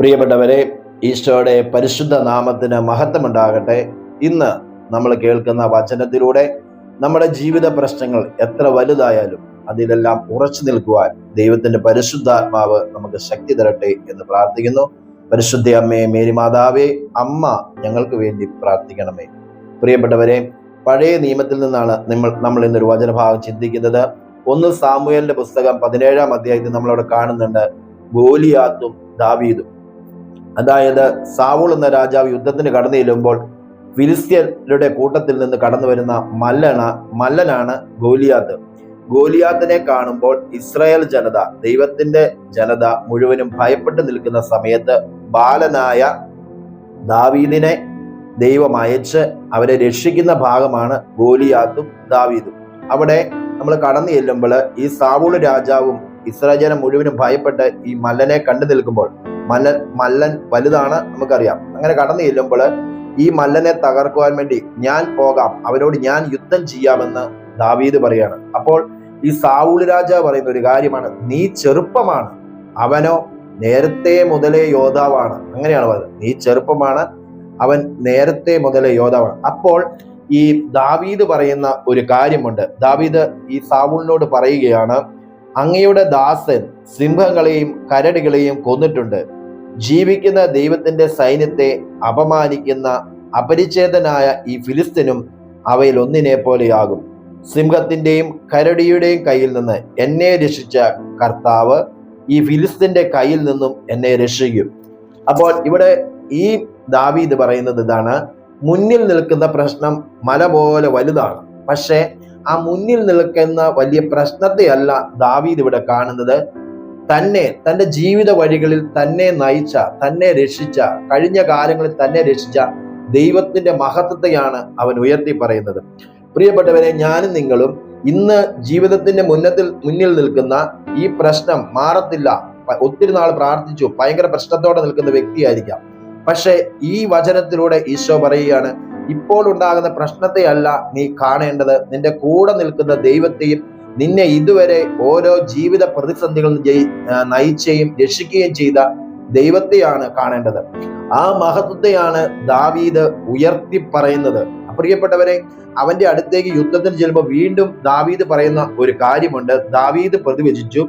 പ്രിയപ്പെട്ടവരെ, ഈശോയുടെ പരിശുദ്ധ നാമത്തിന് മഹത്വമുണ്ടാകട്ടെ. ഇന്ന് നമ്മൾ കേൾക്കുന്ന വചനത്തിലൂടെ നമ്മുടെ ജീവിത പ്രശ്നങ്ങൾ എത്ര വലുതായാലും അതിലെല്ലാം ഉറച്ചു നിൽക്കുവാൻ ദൈവത്തിന്റെ പരിശുദ്ധാത്മാവ് നമുക്ക് ശക്തി തരട്ടെ എന്ന് പ്രാർത്ഥിക്കുന്നു. പരിശുദ്ധ അമ്മേ, മേരി മാതാവേ, അമ്മ ഞങ്ങൾക്ക് വേണ്ടി പ്രാർത്ഥിക്കണമേ. പ്രിയപ്പെട്ടവരെ, പഴയ നിയമത്തിൽ നിന്നാണ് നമ്മൾ ഇന്നൊരു വചനഭാഗം ചിന്തിക്കുന്നത്. 1 സാമുവേലിന്റെ പുസ്തകം 17-ാം അധ്യായത്തിൽ നമ്മളവിടെ കാണുന്നുണ്ട് ഗോലിയാത്തും ദാവീദും. അതായത് സാവൂൾ എന്ന രാജാവ് യുദ്ധത്തിന് കടന്നു ചെല്ലുമ്പോൾ ഫിലിസ്ത്യരുടെ കൂട്ടത്തിൽ നിന്ന് കടന്നു വരുന്ന മല്ലനാണ് ഗോലിയാത്ത്. ഗോലിയാത്തിനെ കാണുമ്പോൾ ഇസ്രായേൽ ജനത, ദൈവത്തിന്റെ ജനത മുഴുവനും ഭയപ്പെട്ട് നിൽക്കുന്ന സമയത്ത് ബാലനായ ദാവീദിനെ ദൈവം അയച്ച് അവരെ രക്ഷിക്കുന്ന ഭാഗമാണ് ഗോലിയാത്തും ദാവീദും. അവിടെ നമ്മൾ കടന്നു ചെല്ലുമ്പോൾ ഈ സാവൂൾ രാജാവും ഇസ്രായേൽ ജനം മുഴുവനും ഭയപ്പെട്ട് ഈ മല്ലനെ കണ്ടു നിൽക്കുമ്പോൾ, മല്ലൻ വലുതാണ് നമുക്കറിയാം. അങ്ങനെ കടന്നു ചെല്ലുമ്പോൾ ഈ മല്ലനെ തകർക്കുവാൻ വേണ്ടി ഞാൻ പോകാം, അവരോട് ഞാൻ യുദ്ധം ചെയ്യാമെന്ന് ദാവീദ് പറയാണ്. അപ്പോൾ ഈ സാവൂൾ രാജാവ് പറയുന്ന ഒരു കാര്യമാണ്, നീ ചെറുപ്പമാണ്, അവനോ നേരത്തെ മുതലേ യോദ്ധാവാണ്. അങ്ങനെയാണ് പറയുന്നത്, നീ ചെറുപ്പമാണ്, അവൻ നേരത്തെ മുതലേ യോദ്ധാവാണ്. അപ്പോൾ ഈ ദാവീദ് പറയുന്ന ഒരു കാര്യമുണ്ട്. ദാവീദ് ഈ സാവൂളിനോട് പറയുകയാണ്, അങ്ങയുടെ ദാസൻ സിംഹങ്ങളെയും കരടികളെയും കൊന്നിട്ടുണ്ട്. ജീവിക്കുന്ന ദൈവത്തിന്റെ സൈന്യത്തെ അപമാനിക്കുന്ന അപരിച്ഛേദനായ ഈ ഫിലിസ്ത്യനും അവയിൽ ഒന്നിനെ പോലെയാകും. സിംഹത്തിന്റെയും കരടിയുടെയും കയ്യിൽ നിന്ന് എന്നെ രക്ഷിച്ച കർത്താവ് ഈ ഫിലിസ്ത്യന്റെ കയ്യിൽ നിന്നും എന്നെ രക്ഷിക്കും. അപ്പോൾ ഇവിടെ ഈ ദാവീദ് പറയുന്നത് ഇതാണ്, മുന്നിൽ നിൽക്കുന്ന പ്രശ്നം മല പോലെ വലുതാണ്. പക്ഷെ ആ മുന്നിൽ നിൽക്കുന്ന വലിയ പ്രശ്നത്തെയല്ല ദാവീദ് ഇവിടെ കാണുന്നത്. തന്റെ ജീവിത വഴികളിൽ തന്നെ നയിച്ച, തന്നെ രക്ഷിച്ച, കഴിഞ്ഞ കാലങ്ങളിൽ തന്നെ രക്ഷിച്ച ദൈവത്തിന്റെ മഹത്വത്തെയാണ് അവൻ ഉയർത്തി പറയുന്നത്. പ്രിയപ്പെട്ടവരെ, ഞാനും നിങ്ങളും ഇന്ന് ജീവിതത്തിന്റെ മുന്നിൽ നിൽക്കുന്ന ഈ പ്രശ്നം മാറത്തില്ല. ഒത്തിരി നാൾ പ്രാർത്ഥിച്ചു, ഭയങ്കര പ്രശ്നത്തോടെ നിൽക്കുന്ന വ്യക്തിയായിരിക്കാം. പക്ഷെ ഈ വചനത്തിലൂടെ ഈശോ പറയുകയാണ്, ഇപ്പോൾ ഉണ്ടാകുന്ന പ്രശ്നത്തെയല്ല നീ കാണേണ്ടത്, നിന്റെ കൂടെ നിൽക്കുന്ന ദൈവത്തെയും നിന്നെ ഇതുവരെ ഓരോ ജീവിത പ്രതിസന്ധികളും നയിക്കുകയും രക്ഷിക്കുകയും ചെയ്ത ദൈവത്തെയാണ് കാണേണ്ടത്. ആ മഹത്വത്തെയാണ് ദാവീദ് ഉയർത്തി പറയുന്നത്. പ്രിയപ്പെട്ടവരെ, അവന്റെ അടുത്തേക്ക് യുദ്ധത്തിന് ചെല്ലുമ്പോൾ വീണ്ടും ദാവീദ് പറയുന്ന ഒരു കാര്യമുണ്ട്. ദാവീദ് പ്രതിവചിച്ചു,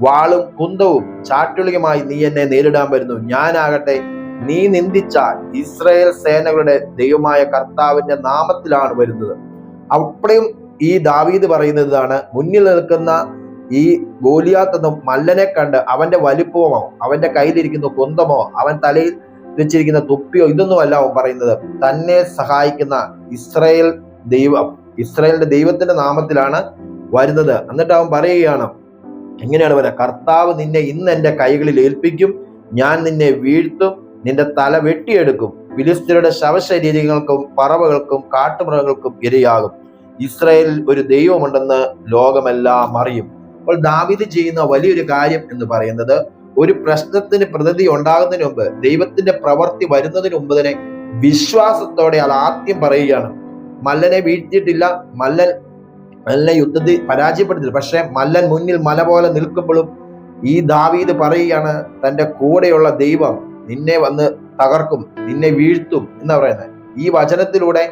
വാളും കുന്തവും ചാട്ടുളിയുമായി നീ എന്നെ നേരിടാൻ വരുന്നു. ഞാനാകട്ടെ നീ നിന്ദിച്ച ഇസ്രായേൽ സേനകളുടെ ദൈവമായ കർത്താവിന്റെ നാമത്തിലാണ് വരുന്നത്. അപ്പോഴും ഈ ദാവീദ് പറയുന്നതാണ്, മുന്നിൽ നിൽക്കുന്ന ഈ ഗോലിയാത്ത് എന്ന മല്ലനെ കണ്ട് അവന്റെ വലിപ്പമോ, അവന്റെ കയ്യിലിരിക്കുന്ന കുന്തമോ, അവൻ തലയിൽ വെച്ചിരിക്കുന്ന തൊപ്പിയോ, ഇതൊന്നുമല്ല അവൻ പറയുന്നത്. തന്നെ സഹായിക്കുന്ന ഇസ്രായേലിന്റെ ദൈവത്തിന്റെ നാമത്തിലാണ് വരുന്നത്. എന്നിട്ട് അവൻ പറയുകയാണ്, എങ്ങനെയാണ് പറയുക, കർത്താവ് നിന്നെ ഇന്ന് എന്റെ കൈകളിൽ ഏൽപ്പിക്കും, ഞാൻ നിന്നെ വീഴ്ത്തും, നിന്റെ തല വെട്ടിയെടുക്കും, ഫിലിസ്ത്യരുടെ ശവശരീരങ്ങൾക്കും പറവകൾക്കും കാട്ടുമൃഗങ്ങൾക്കും ഇരയാകും. ഇസ്രായേലിൽ ഒരു ദൈവമുണ്ടെന്ന് ലോകമെല്ലാം അറിയും. അപ്പോൾ ദാവീദ് ചെയ്യുന്ന വലിയൊരു കാര്യം എന്ന് പറയുന്നത്, ഒരു പ്രശ്നത്തിന് പ്രതിനിധി ഉണ്ടാകുന്നതിന് മുമ്പ്, ദൈവത്തിന്റെ പ്രവൃത്തി വരുന്നതിന് മുമ്പ് തന്നെ വിശ്വാസത്തോടെ അത് ആദ്യം പറയുകയാണ്. മല്ലനെ വീഴ്ത്തിയിട്ടില്ല, മല്ലനെ യുദ്ധത്തിൽ പരാജയപ്പെടുത്തില്ല. പക്ഷെ മല്ലൻ മുന്നിൽ മല പോലെ നിൽക്കുമ്പോഴും ഈ ദാവീദ് പറയുകയാണ്, തന്റെ കൂടെയുള്ള ദൈവം നിന്നെ വന്ന് തകർക്കും, നിന്നെ വീഴ്ത്തും എന്ന് പറയുന്നത്. ഈ വചനത്തിലൂടെ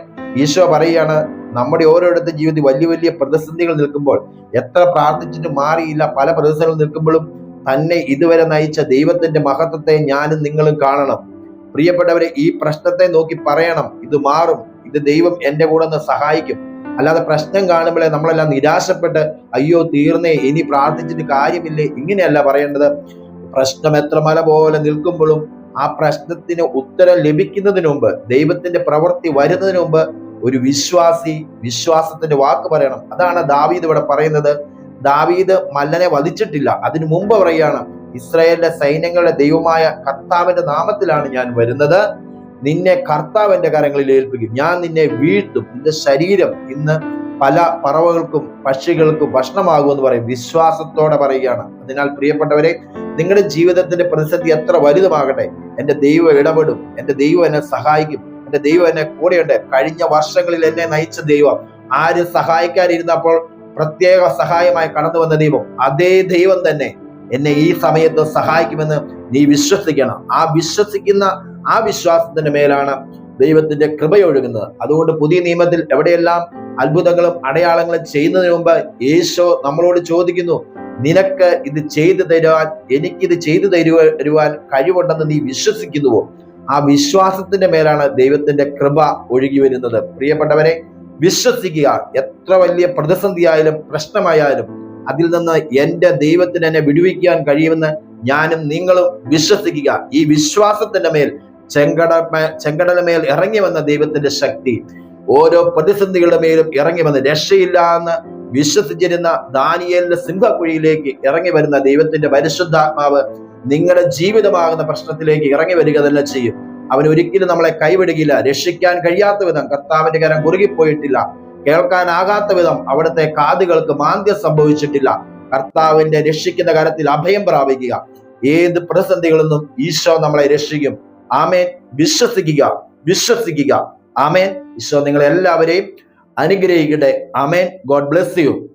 ഈശോ പറയുകയാണ്, നമ്മുടെ ഓരോരുത്തരുടെ ജീവിതത്തിൽ വലിയ വലിയ പ്രതിസന്ധികൾ നിൽക്കുമ്പോൾ, എത്ര പ്രാർത്ഥിച്ചിട്ട് മാറിയില്ല, പല പ്രതിസന്ധികൾ നിൽക്കുമ്പോഴും തന്നെ ഇതുവരെ നയിച്ച ദൈവത്തിന്റെ മഹത്വത്തെ ഞാനും നിങ്ങളും കാണണം. പ്രിയപ്പെട്ടവരെ, ഈ പ്രശ്നത്തെ നോക്കി പറയണം, ഇത് മാറും, ഇത് ദൈവം എന്റെ കൂടെ നിന്ന് സഹായിക്കും. അല്ലാതെ പ്രശ്നം കാണുമ്പോഴേ നമ്മളെല്ലാം നിരാശപ്പെട്ട് അയ്യോ തീർന്നേ, ഇനി പ്രാർത്ഥിച്ചിട്ട് കാര്യമില്ലേ, ഇങ്ങനെയല്ല പറയേണ്ടത്. പ്രശ്നം എത്ര മല പോലെ നിൽക്കുമ്പോഴും ആ പ്രശ്നത്തിന് ഉത്തരം ലഭിക്കുന്നതിന് മുമ്പ്, ദൈവത്തിന്റെ പ്രവൃത്തി വരുന്നതിന് മുമ്പ് ഒരു വിശ്വാസത്തിന്റെ വാക്ക് പറയണം. അതാണ് ദാവീദ് ഇവിടെ പറയുന്നത്. ദാവീദ് മല്ലനെ വധിച്ചിട്ടില്ല, അതിനു മുമ്പ് പറയുകയാണ്, ഇസ്രായേലിന്റെ സൈന്യങ്ങളുടെ ദൈവമായ കർത്താവിന്റെ നാമത്തിലാണ് ഞാൻ വരുന്നത്, നിന്നെ കർത്താവ് എന്റെ കരങ്ങളിൽ ഏൽപ്പിക്കും, ഞാൻ നിന്നെ വീഴ്ത്തും, നിന്റെ ശരീരം ഇന്ന് പല പറവകൾക്കും പക്ഷികൾക്കും ഭക്ഷണമാകുമെന്ന് പറയും. വിശ്വാസത്തോടെ പറയുകയാണ്. അതിനാൽ പ്രിയപ്പെട്ടവരെ, നിങ്ങളുടെ ജീവിതത്തിന്റെ പ്രതിസന്ധി എത്ര വലുതുമാകട്ടെ, എന്റെ ദൈവം ഇടപെടും, എന്റെ ദൈവം എന്നെ സഹായിക്കും, എന്റെ ദൈവം എന്നെ കൂടെയുണ്ട്. കഴിഞ്ഞ വർഷങ്ങളിൽ എന്നെ നയിച്ച ദൈവം, ആരും സഹായിക്കാതിരുന്നപ്പോൾ പ്രത്യേക സഹായമായി കടന്നു വന്ന ദൈവം, അതേ ദൈവം തന്നെ എന്നെ ഈ സമയത്ത് സഹായിക്കുമെന്ന് നീ വിശ്വസിക്കണം. ആ വിശ്വാസത്തിന്റെ മേലാണ് ദൈവത്തിന്റെ കൃപയൊഴുകുന്നത്. അതുകൊണ്ട് പുതിയ നിയമത്തിൽ എവിടെയെല്ലാം അത്ഭുതങ്ങളും അടയാളങ്ങളും ചെയ്യുന്നതിന് മുമ്പ് യേശു നമ്മളോട് ചോദിക്കുന്നു, നിനക്ക് ഇത് ചെയ്തു തരുവാൻ, എനിക്കിത് ചെയ്തു തരുവാൻ കഴിവുണ്ടെന്ന് നീ വിശ്വസിക്കുന്നുവോ? ആ വിശ്വാസത്തിന്റെ മേലാണ് ദൈവത്തിന്റെ കൃപ ഒഴുകി വരുന്നത്. പ്രിയപ്പെട്ടവരെ, വിശ്വസിക്കുക. എത്ര വലിയ പ്രതിസന്ധിയായാലും പ്രശ്നമായാലും അതിൽ നിന്ന് എന്റെ ദൈവത്തിന് എന്നെ വിടുവിക്കാൻ കഴിയുമെന്ന് ഞാനും നിങ്ങളും വിശ്വസിക്കുക. ഈ വിശ്വാസത്തിന്റെ മേൽ ചെങ്കടല മേൽ ഇറങ്ങി വന്ന ദൈവത്തിന്റെ ശക്തി ഓരോ പ്രതിസന്ധികളുടെ മേലും ഇറങ്ങി വന്ന് രക്ഷയില്ല എന്ന് വിശ്വസിച്ചിരുന്ന ദാനിയേലിന്റെ സിംഹക്കുഴിയിലേക്ക് ഇറങ്ങി വരുന്ന ദൈവത്തിന്റെ പരിശുദ്ധാത്മാവ് നിങ്ങളുടെ ജീവിതമാകുന്ന പ്രശ്നത്തിലേക്ക് ഇറങ്ങി വരിക തന്നെ ചെയ്യും. അവൻ ഒരിക്കലും നമ്മളെ കൈവിടുകയില്ല. രക്ഷിക്കാൻ കഴിയാത്ത വിധം കർത്താവിന്റെ കരം കുറുകിപ്പോയിട്ടില്ല. കേൾക്കാനാകാത്ത വിധം അവിടുത്തെ കാതുകൾക്ക് മാന്ദ്യം സംഭവിച്ചിട്ടില്ല. കർത്താവിന്റെ രക്ഷിക്കുന്ന കരത്തിൽ അഭയം പ്രാപിക്കുക. ഏത് പ്രതിസന്ധികളിൽ നിന്നും ഈശോ നമ്മളെ രക്ഷിക്കും. ആമേൻ. വിശ്വസിക്കുക. ആമേൻ. ഈശോ നിങ്ങളെല്ലാവരെയും അനുഗ്രഹിക്കട്ടെ. ആമേൻ. God bless U.